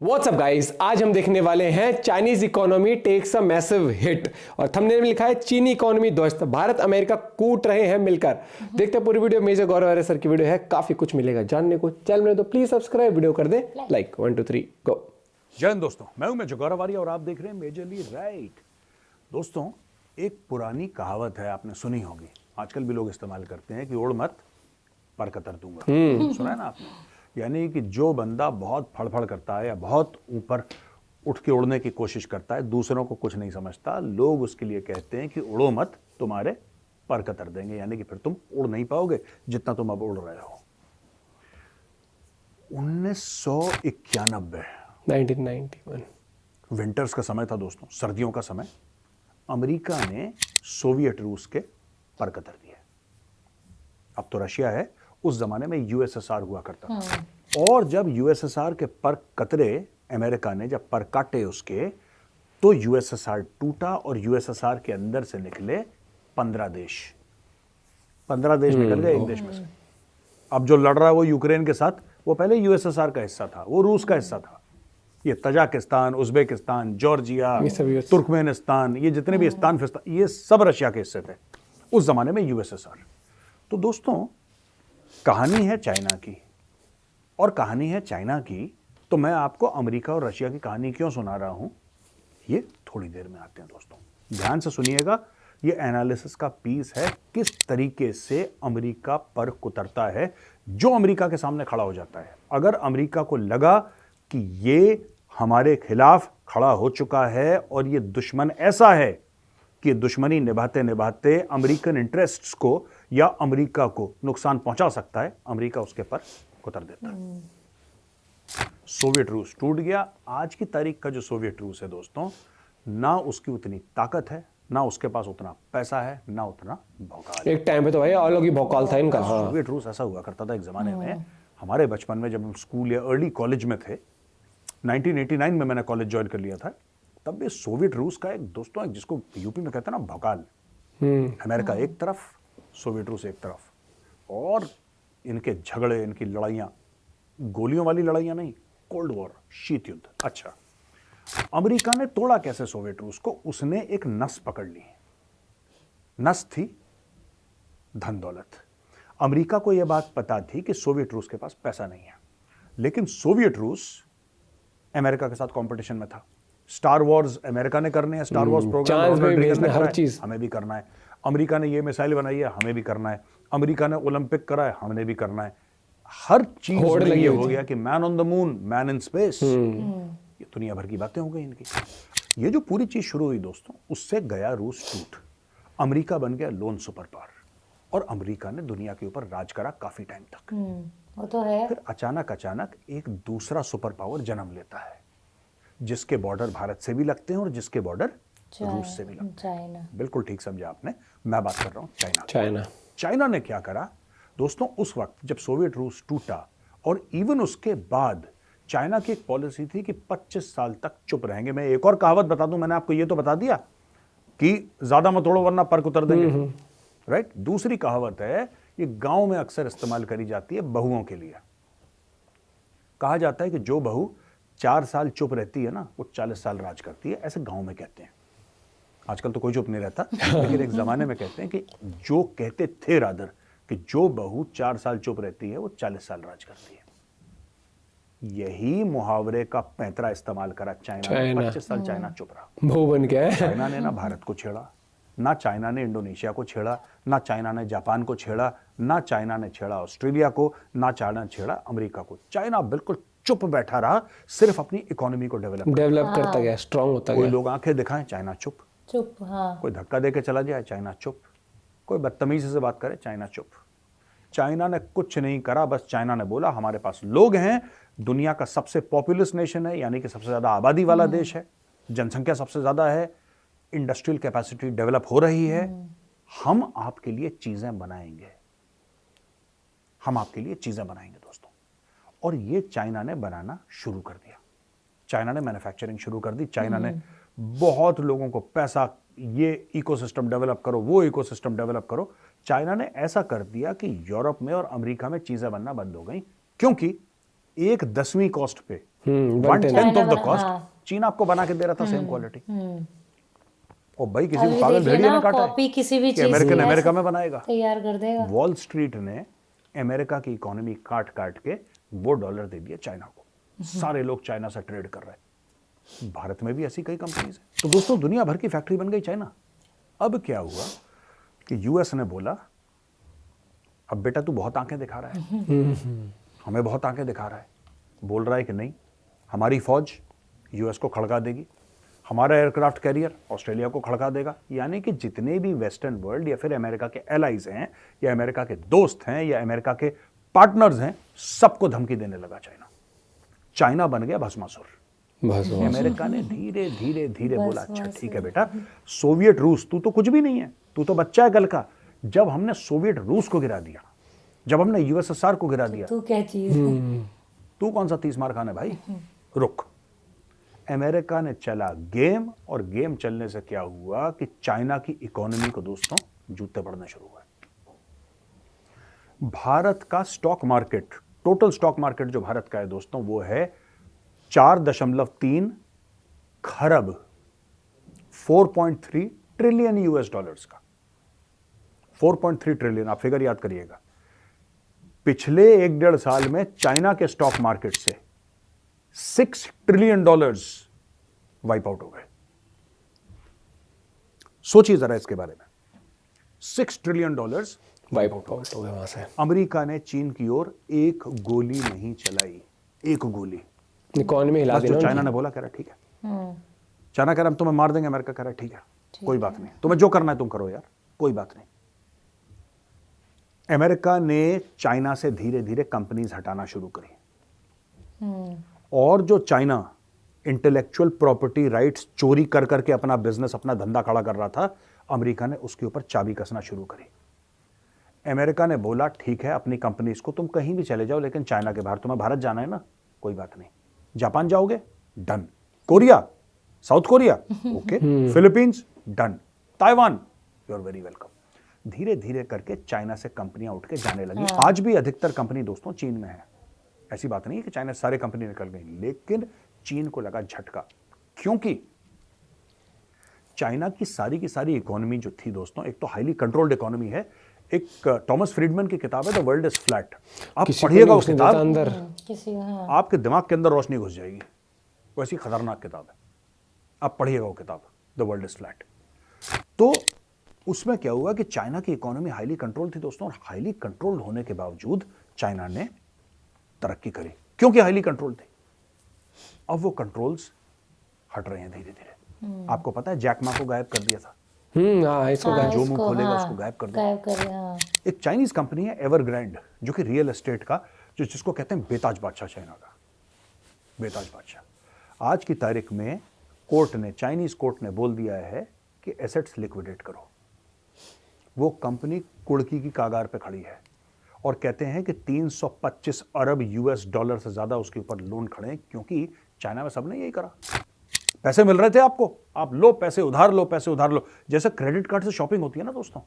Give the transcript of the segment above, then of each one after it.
WhatsApp guys, आज हम देखने वाले हैं Chinese economy takes a massive hit और थंबनेल में लिखा है चीनी इकोनॉमी ध्वस्त, भारत अमेरिका कूट रहे हैं मिलकर। देखते हैं पूरी वीडियो। मेजर गौरव आर्य सर की वीडियो है, काफी कुछ मिलेगा जानने को। चैनल में तो प्लीज सब्सक्राइब, वीडियो कर दे लाइक। 1 2 3 गो। जय हिंद दोस्तों, मैं हूं मेजर गौरव आर्य और आप देख रहे हैं मेजरली राइट। दोस्तों, एक पुरानी कहावत है, आपने सुनी होगी, आजकल भी लोग इस्तेमाल करते हैं कि उड़ मत पर कतर दूंगा। सुना है ना आपने? यानी कि जो बंदा बहुत फड़फड़ करता है या बहुत ऊपर उठ के उड़ने की कोशिश करता है, दूसरों को कुछ नहीं समझता, लोग उसके लिए कहते हैं कि उड़ो मत, तुम्हारे पर कतर देंगे, यानी कि फिर तुम उड़ नहीं पाओगे जितना तुम अब उड़ रहे हो। 1991 1991 विंटर्स का समय था दोस्तों, सर्दियों का समय। अमेरिका ने सोवियत रूस के पर कतर दिए। अब तो रशिया है, उस जमाने में यूएसएसआर हुआ करता था। और जब यूएसएसआर के पर कतरे, अमेरिका ने जब पर काटे उसके, तो यूएसएसआर टूटा और यूएसएसआर के अंदर से निकले 15 देश। 15 देश निकल गए एक देश में से। अब जो लड़ रहा है वो यूक्रेन के साथ, वो पहले यूएसएसआर का हिस्सा था, वो रूस का हिस्सा था। ये तजाकिस्तान, उज्बेकिस्तान, जॉर्जिया, तुर्कमेनिस्तान, ये जितने भी स्थान फिस्तान, ये सब रशिया के हिस्से थे उस जमाने में, यूएसएसआर। तो दोस्तों, कहानी है चाइना की, और कहानी है चाइना की, तो मैं आपको अमेरिका और रशिया की कहानी क्यों सुना रहा हूं, ये थोड़ी देर में आते हैं दोस्तों। ध्यान से सुनिएगा, ये एनालिसिस का पीस है, किस तरीके से अमेरिका पर कुतरता है, जो अमेरिका के सामने खड़ा हो जाता है। अगर अमेरिका को लगा कि ये हमारे खिलाफ खड़ा हो चुका है और ये दुश्मन ऐसा है कि दुश्मनी निभाते निभाते अमेरिकन इंटरेस्ट्स को या अमेरिका को नुकसान पहुंचा सकता है, अमेरिका उसके पर उतर देता है। सोवियत रूस टूट गया। आज की तारीख का जो सोवियत रूस है दोस्तों, ना उसकी उतनी ताकत है, ना उसके पास उतना पैसा है, ना उतना भौकाल। एक टाइम पे तो भाई अलग ही भौकाल था इनका। हाँ। सोवियत रूस ऐसा हुआ करता था एक जमाने में, हमारे बचपन में, जब हम स्कूल या अर्ली कॉलेज में थे, 1989 में मैंने कॉलेज ज्वाइन कर लिया था, तब भी सोवियत रूस का एक दोस्तों, जिसको यूपी में कहते हैं ना भौकाल, अमेरिका एक तरफ, सोवियत रूस एक तरफ, और इनके झगड़े, इनकी लड़ाइयां, गोलियों वाली लड़ाइयां नहीं, कोल्ड वॉर, शीत युद्ध। अच्छा, अमेरिका ने तोड़ा कैसे सोवियत रूस को? उसने एक नस पकड़ ली। नस थी धन दौलत। अमेरिका को यह बात पता थी कि सोवियत रूस के पास पैसा नहीं है, लेकिन सोवियत रूस अमेरिका के साथ कंपटीशन में था। स्टार वॉर्स अमेरिका ने करने हैं, स्टार वॉर्स प्रोग्राम हर चीज हमें भी करना है। अमेरिका ने ये मिसाइल बनाई है, हमें भी करना है। अमेरिका ने ओलंपिक करा है, हमने भी करना है। हर चीज में ये हो गया कि man on the moon, man in space, ये दुनिया भर की बातें हो गई इनकी। ये जो पूरी चीज शुरू हुई दोस्तों, उससे गया रूस टूट, अमेरिका बन गया लोन सुपर पावर, और अमेरिका ने दुनिया के ऊपर राज करा काफी टाइम तक। वो तो है। फिर अचानक एक दूसरा सुपर पावर जन्म लेता है, जिसके बॉर्डर भारत से भी लगते हैं और जिसके बॉर्डर रूस से भी लगते हैं। चाइना। बिल्कुल ठीक समझा आपने, मैं बात कर रहा हूं चाइना। चाइना ने क्या करा दोस्तों, उस वक्त जब सोवियत रूस टूटा, और इवन उसके बाद चाइना की एक पॉलिसी थी कि 25 साल तक चुप रहेंगे। मैं एक और कहावत बता दूं, मैंने आपको ये तो बता दिया कि ज्यादा मत तोड़ो वरना पर उतर देंगे, राइट। दूसरी कहावत है, ये गांव में अक्सर इस्तेमाल करी जाती है बहुओं के लिए। कहा जाता है कि जो बहू 4 साल चुप रहती है ना, वो 40 साल राज करती है, ऐसे गांव में कहते हैं। आजकल तो कोई चुप नहीं रहता, लेकिन एक जमाने में कहते हैं कि जो कहते थे रादर, कि जो बहू 4 साल चुप रहती है वो 40 साल राज करती है। यही मुहावरे का पैंतरा इस्तेमाल करा चाइना ने। 25 साल चाइना चुप रहा। भू बन गया है। चाइना ने ना भारत को छेड़ा, ना चाइना ने इंडोनेशिया को छेड़ा, ना चाइना ने जापान को छेड़ा, ना चाइना ने छेड़ा ऑस्ट्रेलिया को, ना चाइना ने छेड़ा अमेरिका को। चाइना बिल्कुल चुप बैठा रहा, सिर्फ अपनी इकोनॉमी को डेवलप करता गया, स्ट्रांग होता गया। कोई लोग आंखें दिखाएं, चाइना चुप। हाँ। कोई धक्का देके चला जाए, चाइना चुप। कोई बदतमीजी से बात करे, चाइना चुप। चाइना ने कुछ नहीं करा, बस चाइना ने बोला हमारे पास लोग हैं, दुनिया का सबसे पॉपुलस नेशन है, यानी कि सबसे ज्यादा आबादी वाला देश है, जनसंख्या सबसे ज्यादा है, इंडस्ट्रियल कैपेसिटी डेवलप हो रही है, हम आपके लिए चीजें बनाएंगे, हम आपके लिए चीजें बनाएंगे दोस्तों। और ये चाइना ने बनाना शुरू कर दिया। चाइना ने मैन्युफैक्चरिंग शुरू कर दी। चाइना ने बहुत लोगों को पैसा, ये इकोसिस्टम डेवलप करो, वो इकोसिस्टम डेवलप करो। चाइना ने ऐसा कर दिया कि यूरोप में और अमेरिका में चीजें बनना बंद हो गई, क्योंकि एक 10वीं कॉस्ट पे 1/10 China ऑफ द बना- कॉस्ट हाँ। चीन आपको बना के दे रहा था सेम क्वालिटी। और भाई किसी अभी को पागल देखिए भेड़िए ना, ने काटा कॉपी है किसी भी कि चीज अमेरिकन की अमेरिका ऐसे में बनाएगा। तैयार कर देगा। वॉल स्ट्रीट ने अमेरिका की इकोनॉमी काट काट के वो डॉलर दे दिया चाइना को। सारे लोग चाइना से ट्रेड कर रहे हैं। भारत में भी ऐसी कई कंपनीज हैं। तो दोस्तों दुनिया भर की फैक्ट्री बन गई चाइना। अब क्या हुआ कि यूएस ने बोला अब बेटा तू बहुत आंखें दिखा रहा है, हमें बहुत आंखें दिखा रहा है, बोल रहा है कि नहीं हमारी फौज यूएस को खड़का देगी, हमारा एयरक्राफ्ट कैरियर ऑस्ट्रेलिया को खड़का देगा। यानी कि जितने भी वेस्टर्न वर्ल्ड या फिर अमेरिका के एलाइज हैं या अमेरिका के दोस्त हैं या अमेरिका के पार्टनर्स हैं, सबको धमकी देने लगा चाइना। चाइना बन गया भस्मासुर। बस अमेरिका ने धीरे धीरे धीरे बोला अच्छा ठीक है बेटा, सोवियत रूस तू तो कुछ भी नहीं है, तू तो बच्चा है कल का। जब हमने सोवियत रूस को गिरा दिया, जब हमने यूएसएसआर को गिरा दिया, तू क्या चीज है? तू कौन सा 30 मार खाना है भाई, रुक। अमेरिका ने चला गेम, और गेम चलने से क्या हुआ कि चाइना की इकोनॉमी को दोस्तों जूते पड़ने शुरू हुए। भारत का stock market, total stock market जो भारत का है दोस्तों, वो है 4.3 खरब 4.3 ट्रिलियन यूएस डॉलर्स का। 4.3 ट्रिलियन, आप फिगर याद करिएगा। पिछले 1-1.5 साल में चाइना के स्टॉक मार्केट से 6 ट्रिलियन डॉलर्स वाइप आउट हो गए। सोचिए जरा इसके बारे में। 6 ट्रिलियन डॉलर्स वाइप आउट हो गया वहां से। अमेरिका ने चीन की ओर एक गोली नहीं चलाई, एक गोली। इकोनॉमी हिला बस देना जो चाइना उनकी। ने बोला कह रहा ठीक है, चाइना कह रहा हम तुम्हें मार देंगे, अमेरिका कह रहा ठीक है कोई बात नहीं, तुम्हें जो करना है तुम करो यार, कोई बात नहीं। अमेरिका ने चाइना से धीरे धीरे कंपनीज हटाना शुरू करी, और जो चाइना इंटेलेक्चुअल प्रॉपर्टी राइट्स चोरी कर करके अपना बिजनेस, अपना धंधा खड़ा कर रहा था, अमेरिका ने उसके ऊपर चाबी कसना शुरू करी। अमेरिका ने बोला ठीक है अपनी कंपनीज को तुम कहीं भी चले जाओ, लेकिन चाइना के बाहर, तुम्हें भारत जाना है ना, कोई बात नहीं। जापान जाओगे, done. Korea, South Korea, okay. Philippines, done. Taiwan, you are very welcome. धीरे धीरे करके चाइना से कंपनियां उठ के जाने लगी। आज भी अधिकतर कंपनी दोस्तों चीन में है। ऐसी बात नहीं है कि चाइना से सारे कंपनी निकल गई, लेकिन चीन को लगा झटका, क्योंकि चाइना की सारी इकोनॉमी जो थी दोस्तों, एक तो हाईली कंट्रोल्ड इकोनॉमी है। एक टॉमस फ्रीडमैन की किताब है द वर्ल्ड इज फ्लैट, आप किसी को पढ़िएगा नहीं वो घुसने किताब, देता अंदर। किसी हाँ। आपके दिमाग के अंदर रोशनी घुस जाएगी। वैसी खतरनाक किताब है, आप पढ़िएगा वो किताब द वर्ल्ड इज फ्लैट। तो उसमें क्या हुआ कि चाइना की इकोनॉमी हाईली कंट्रोल थी दोस्तों, और हाईली कंट्रोल्ड होने के बावजूद चाइना ने तरक्की करी, क्योंकि हाईली कंट्रोल थी। अब वो कंट्रोल्स हट रहे हैं धीरे धीरे। आपको पता है जैक मा को गायब कर दिया था, हाँ इसको हाँ, गायब। जो मुंह इसको, खोलेगा हाँ, उसको गायब कर दो। गायब कर हाँ। एक चाइनीज कंपनी है एवरग्रैंड, जो कि रियल एस्टेट का, जो जिसको कहते हैं बेताज बादशाह, चाइना का बेताज बादशाह। आज की तारीख में कोर्ट ने, चाइनीज कोर्ट ने बोल दिया है कि एसेट्स लिक्विडेट करो। वो कंपनी कुड़की की कागार पे खड़ी है, और कहते हैं कि 325 अरब यूएस डॉलर से ज्यादा उसके ऊपर लोन खड़े हैं, क्योंकि चाइना में सबने यही करा। पैसे मिल रहे थे आपको, आप लो पैसे उधार लो, पैसे उधार लो। जैसे क्रेडिट कार्ड से शॉपिंग होती है ना दोस्तों,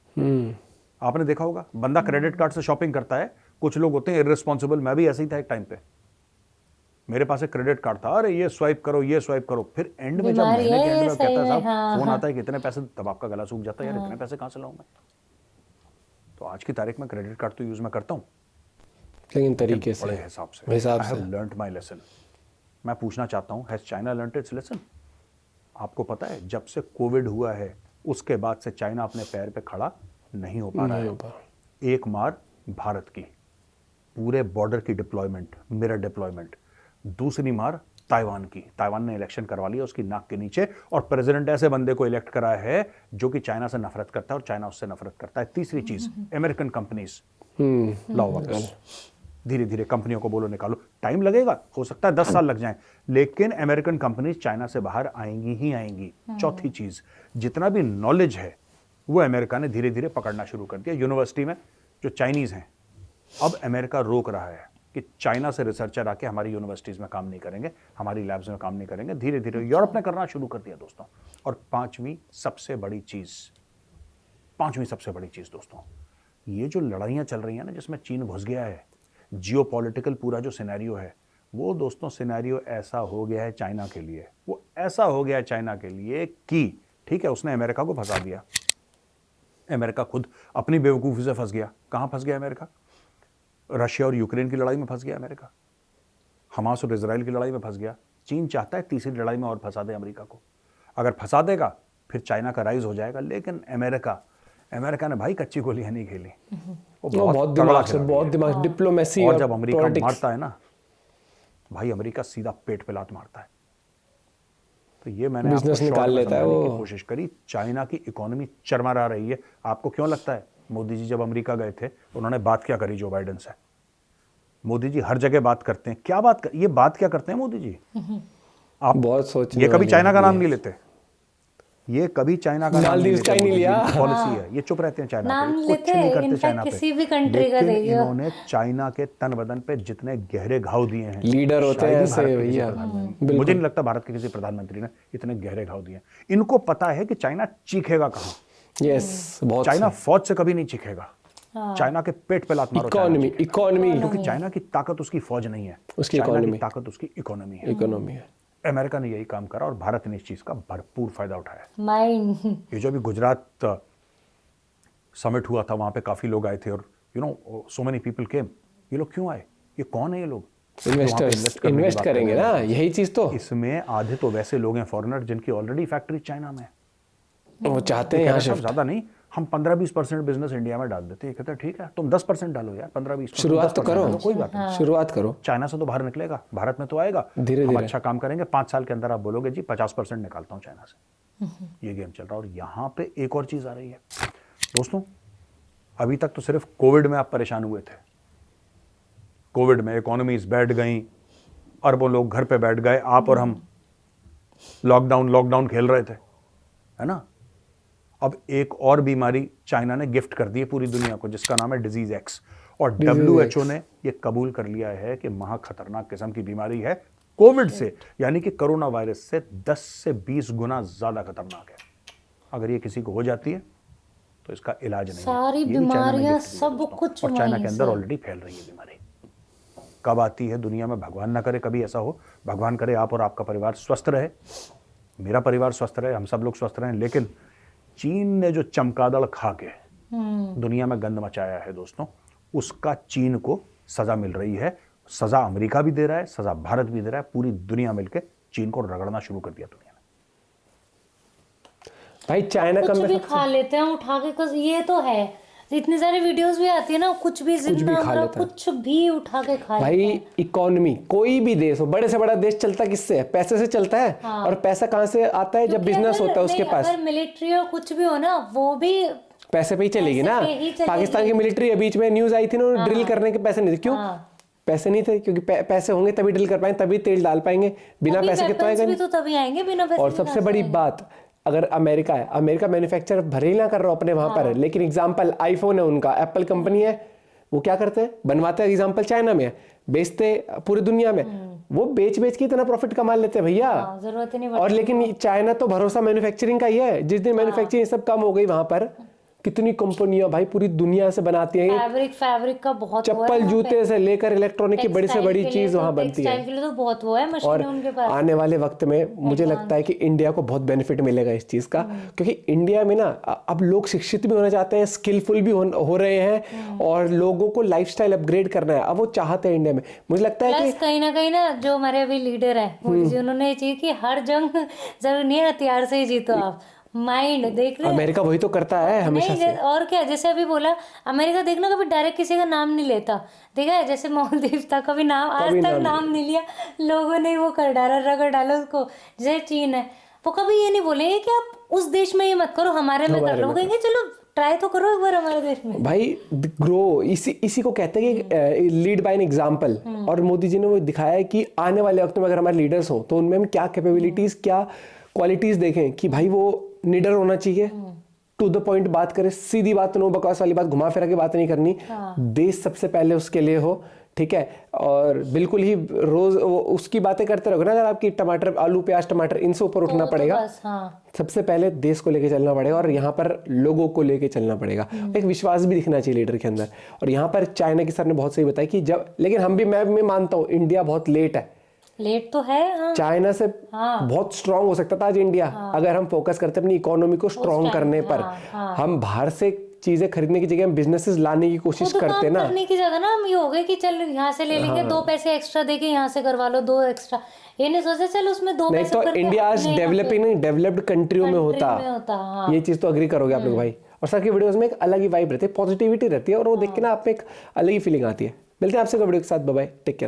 आपने देखा होगा, बंदा क्रेडिट कार्ड से शॉपिंग करता है। कुछ लोग होते हैं इररिस्पॉन्सिबल, मैं भी ऐसे ही था एक टाइम पे। मेरे पास एक क्रेडिट कार्ड था, अरे ये स्वाइप करो, ये स्वाइप करो, फिर एंड में जब बीमारी महीने के है एंड में ये कहता है सही साहब में, हाँ, फोन हाँ। आता है कि इतने पैसे, तब आपका गला सूख जाता है, यार इतने पैसे कहां से लाऊं मैं। तो आज की तारीख में क्रेडिट कार्ड तो यूज मैं करता हूं, लेकिन तरीके से, बड़े हिसाब से। हिसाब आई हैव से। Learned my lesson. मैं पूछना चाहता हूं, has China learned it's lesson? आपको पता है जब से कोविड हुआ है उसके बाद से चाइना अपने पैर पे खड़ा नहीं हो पा रहा नहीं है। हो पा। एक मार भारत की, पूरे बॉर्डर की डिप्लॉयमेंट, मिरर डिप्लॉयमेंट। दूसरी मार ताइवान की, ताइवान ने इलेक्शन करवा लिया उसकी नाक के नीचे, और प्रेसिडेंट ऐसे बंदे को इलेक्ट करा है जो कि चाइना से नफरत करता है और चाइना उससे नफरत करता है। तीसरी चीज, अमेरिकन कंपनीज लाओ वापस। धीरे धीरे कंपनियों को बोलो निकालो, टाइम लगेगा, हो सकता है 10 साल लग जाएं, लेकिन अमेरिकन कंपनीज चाइना से बाहर आएंगी ही आएंगी। चौथी चीज, जितना भी नॉलेज है वो अमेरिका ने धीरे धीरे पकड़ना शुरू कर दिया। यूनिवर्सिटी में जो चाइनीज हैं, अब अमेरिका रोक रहा है कि चाइना से रिसर्चर आके हमारी यूनिवर्सिटीज में काम नहीं करेंगे, हमारी लैब्स में काम नहीं करेंगे। धीरे धीरे यूरोप ने करना शुरू कर दिया दोस्तों। और पांचवी सबसे बड़ी चीज दोस्तों, ये जो लड़ाइयां चल रही हैं ना, जिसमें चीन घुस गया है, जियोपॉलिटिकल पूरा जो सिनेरियो है, वो दोस्तों सिनेरियो ऐसा हो गया है चाइना के लिए, वो ऐसा हो गया है चाइना के लिए कि ठीक है उसने अमेरिका को फंसा दिया, अमेरिका खुद अपनी बेवकूफ़ी से फंस गया। कहाँ फंस गया अमेरिका? रशिया और यूक्रेन की लड़ाई में फंस गया अमेरिका, हमास और इजराइल की लड़ाई में फंस गया। चीन चाहता है तीसरी लड़ाई में और फंसा दे अमेरिका को, अगर फंसा देगा फिर चाइना का राइज हो जाएगा। लेकिन अमेरिका ने भाई कच्ची गोलियां नहीं खेली, वो बहुत तगड़ा दिमाग से, खिलाड़ी बहुत है। दिमाग, डिप्लोमेसी और जब अमेरिका politics। मारता है ना भाई, अमेरिका सीधा पेट पे लात मारता है। तो ये मैंने आपको Business शॉर्ट निकाल में लेता है समझाने वो। की कोशिश करी। चाइना की इकोनॉमी चरमरा रही है। आपको क्यों लगता है मोदी जी जब अमेरिका गए थे उन्होंने बात क्या करी जो बाइडेन से? मोदी जी हर जगह बात करते हैं, क्या बात ये बात क्या करते हैं मोदी जी? आप बहुत सोचने ये कभी वाली चाइना का बात नाम है। नहीं लेते, ये कभी चाइना का नाम नहीं मालदीव्स का ही नहीं लिया। पॉलिसी है, ये चुप रहते हैं चाइना नाम पे, लेते कुछ नहीं हैं, करते इनफैक्ट चाइना पे। किसी भी country का लेकिन देखिए। इन्होंने चाइना के तन बदन पे जितने गहरे घाव दिए हैं, लीडर होते शायद हैं ही ऐसे भारत के किसी भैया। प्रधानमंत्री, मुझे नहीं लगता भारत के किसी प्रधानमंत्री ने इतने गहरे घाव दिए हैं। इनको पता है कि चाइना चीखेगा कहाँ, यस, बहुत चाइना फौज से कभी नहीं चीखेगा, चाइना के पेट पे लात मारो, चाइना इकोनॉमी, चीखेगा। इकोनॉमी, क्योंकि चाइना की ताकत उसकी फौज नहीं है, उसकी चाइना की इकोनॉमी। ताकत उसकी इकोनॉमी है। इकोनॉमी है। अमेरिका ने यही काम करा और भारत ने इस चीज का भरपूर फायदा उठाया। माइंड। ये जो अभी गुजरात समिट हुआ था, वहां पे काफी लोग आए थे और सो मेनी पीपल केम। ये लोग क्यों आए? ये कौन है ये लोग? इन्वेस्टर्स इन्वेस्ट करेंगे ना, यही चीज तो इसमें आधे तो वैसे लोग हैं फॉरेनर जिनकी ऑलरेडी फैक्ट्री चाइना में है। वो चाहते हैं यहाँ शिफ्ट। ज्यादा नहीं, हम 15-20% बिजनेस इंडिया में डाल देते हैं। कहते हैं ठीक है तुम 10% डालो यार, 15-20%, शुरुआत तो 10% करो, डालो, कोई बात नहीं। शुरुआत करो। चाइना से तो बाहर निकलेगा, भारत में तो आएगा, धीरे हम धीरे। अच्छा काम करेंगे, 5 साल के अंदर आप बोलोगे जी 50% निकालता हूं चाइना से। ये गेम चल रहा है। और यहाँ पे एक और चीज आ रही है दोस्तों, अभी तक तो सिर्फ कोविड में आप परेशान हुए थे, कोविड में इकोनॉमीज बैठ गई, अरबों लोग घर पे बैठ गए, आप और हम लॉकडाउन खेल रहे थे, है ना। अब एक और बीमारी चाइना ने गिफ्ट कर दी है पूरी दुनिया को, जिसका नाम है डिजीज एक्स। और WHO ने ये कबूल कर लिया है कि महा खतरनाक किस्म की बीमारी है कोविड से, यानी कि कोरोना वायरस से 10 से 20 गुना ज्यादा खतरनाक है। अगर ये किसी को हो जाती है तो इसका इलाज नहीं है। सारी ये भी चाइना ने बीमारियां गिफ्ट दी है सब दोस्तों। कुछ और चाइना वहीं के अंदर से। ऑलरेडी फैल रही है बीमारी। कब आती है दुनिया में भगवान ना करे कभी ऐसा हो, भगवान करे आप और आपका परिवार स्वस्थ रहे, मेरा परिवार स्वस्थ रहे, हम सब लोग स्वस्थ रहें। लेकिन चीन ने जो चमगादड़ खा के दुनिया में गंद मचाया है दोस्तों, उसका चीन को सजा मिल रही है। सजा अमेरिका भी दे रहा है, सजा भारत भी दे रहा है, पूरी दुनिया मिलकर चीन को रगड़ना शुरू कर दिया दुनिया ने। भाई चाइना का कुछ भी मैं खा लेते हैं उठा के, ये तो है, इतनी सारी वीडियोस भी आती है ना, कुछ भी जिंदा खा मरा लेता है। कुछ भी उठा के खा लेते भाई हैं। इकोनॉमी, कोई भी देश हो, बड़े से बड़ा देश चलता किससे है? पैसे से चलता है। और पैसा कहाँ से आता है? जब क्योंकि बिजनेस अगर- होता है उसके नहीं, पास, अगर मिलिट्री और कुछ भी हो ना, वो भी पैसे पे ही चलेगी ना। पैसे पे ही चलेगी। पाकिस्तान की मिलिट्री बीच में न्यूज आई थी ना, ड्रिल करने के पैसे नहीं थे। क्यों? हाँ। पैसे नहीं थे, क्योंकि पैसे होंगे तभी ड्रिल कर पाएंगे, तभी तेल डाल पाएंगे। बिना अभी पैसे के तो weapons आएगा भी नहीं। तो तभी आएंगे, बिना पैसे और के सबसे कहाँ बड़ी से आएंगे? बात, अगर अमेरिका है, अमेरिका मैन्युफैक्चर भले ही ना कर रहा हो अपने वहां पर, लेकिन एग्जाम्पल आईफोन है उनका, एप्पल कंपनी है, वो क्या करते हैं? बनवाते हैं, एग्जाम्पल चाइना में है, बेचते पूरी दुनिया में, वो बेच के इतना प्रॉफिट कमा लेते हैं भैया। हाँ, जरूरत ही नहीं और लेकिन चाइना तो भरोसा मैन्युफैक्चरिंग का ही है। जिस दिन मैन्युफैक्चरिंग सब कम हो गई वहां पर, कितनी कंपनियां भाई पूरी दुनिया से बनाती हैं, फैब्रिक का बहुत वो है चप्पल वहाँ पे। जूते से लेकर इलेक्ट्रॉनिक की बड़ी से बड़ी टेक्सटाइल के लिए चीज तो- वहां बनती है। टेक्सटाइल के लिए तो बहुत वो है, और मशीनें उनके पास। आने वाले वक्त में मुझे लगता है कि इंडिया को बहुत बेनिफिट मिलेगा इस चीज का, क्योंकि इंडिया में ना अब लोग शिक्षित भी होना चाहते हैं, स्किलफुल भी हो रहे हैं, और लोगों को लाइफस्टाइल अपग्रेड करना है, अब वो चाहते हैं इंडिया में। मुझे लगता है प्लस कहीं ना जो हमारे अभी लीडर है मोदी जी, उन्होंने ये चीज की हर जंग जरूर नहीं है हथियार से ही जीतो आप, माइंड देख कि रहे हैं। अमेरिका वही तो करता है हमेशा नहीं, से। और क्या, जैसे अभी बोला, अमेरिका देखना कभी डायरेक्ट किसी का नाम नहीं लेता, देखा है, जैसे मालदीव था, कभी नाम आज तक नाम नहीं लिया, लोगों ने वो कर डाला, रगड़ डाला उसको। जैसे चीन है, वो कभी ये नहीं बोलेंगे कि आप उस देश में ये मत करो, हमारे में कर लो, कहेंगे चलो ट्राई तो करो एक बार हमारे देश में। भाई ग्रो, इसी को कहते हैं कि लीड बाय एन एग्जाम्पल। और मोदी जी ने वो दिखाया है कि आने वाले वक्त में अगर हमारे लीडर्स हो तो उनमें हम क्या कैपेबिलिटीज, क्या क्वालिटीज देखें, कि भाई वो निडर होना चाहिए, टू द पॉइंट बात करे, सीधी बात, नो बकवास वाली बात, घुमा फिरा के बात नहीं करनी, देश सबसे पहले उसके लिए हो, ठीक है, और बिल्कुल ही रोज उसकी बातें करते रहोगे ना, अगर आपकी टमाटर, आलू, प्याज, टमाटर, इनसे ऊपर उठना पड़ेगा। बस हाँ, सबसे पहले देश को लेके चलना पड़ेगा और यहाँ पर लोगों को लेके चलना पड़ेगा। एक विश्वास भी दिखना चाहिए लीडर के अंदर। और यहाँ पर चाइना की सर ने बहुत सही बताया कि जब, लेकिन मैं मानता हूँ इंडिया बहुत लेट है, लेट तो है हाँ। चाइना से बहुत स्ट्रांग हो सकता था आज इंडिया, अगर हम फोकस करते अपनी इकोनॉमी को स्ट्रांग करने पर। हम बाहर से चीजें खरीदने की जगह हम बिजनेसेस लाने की कोशिश करते ना, करने की जगह ना हम ये हो गए कि चल यहाँ से ले लेंगे, 2 पैसे एक्स्ट्रा देके यहाँ से करवा लो 2 एक्स्ट्रा, ये नहीं सोचा चल उसमें 2 नहीं पैसे तो करके इंडिया आज अपने यहाँ डेवलपिंग नहीं, डेवलप्ड कंट्रियों में होता। हाँ। ये चीज तो अग्री करोगे आप लोग भाई। और सर की वीडियोस में एक अलग ही वाइब रहती है, पॉजिटिविटी रहती है, और वो देख के ना आप में एक अलग ही फीलिंग आती है। मिलते हैं आपसे वीडियो के साथ, बाय बाय, टेक केयर।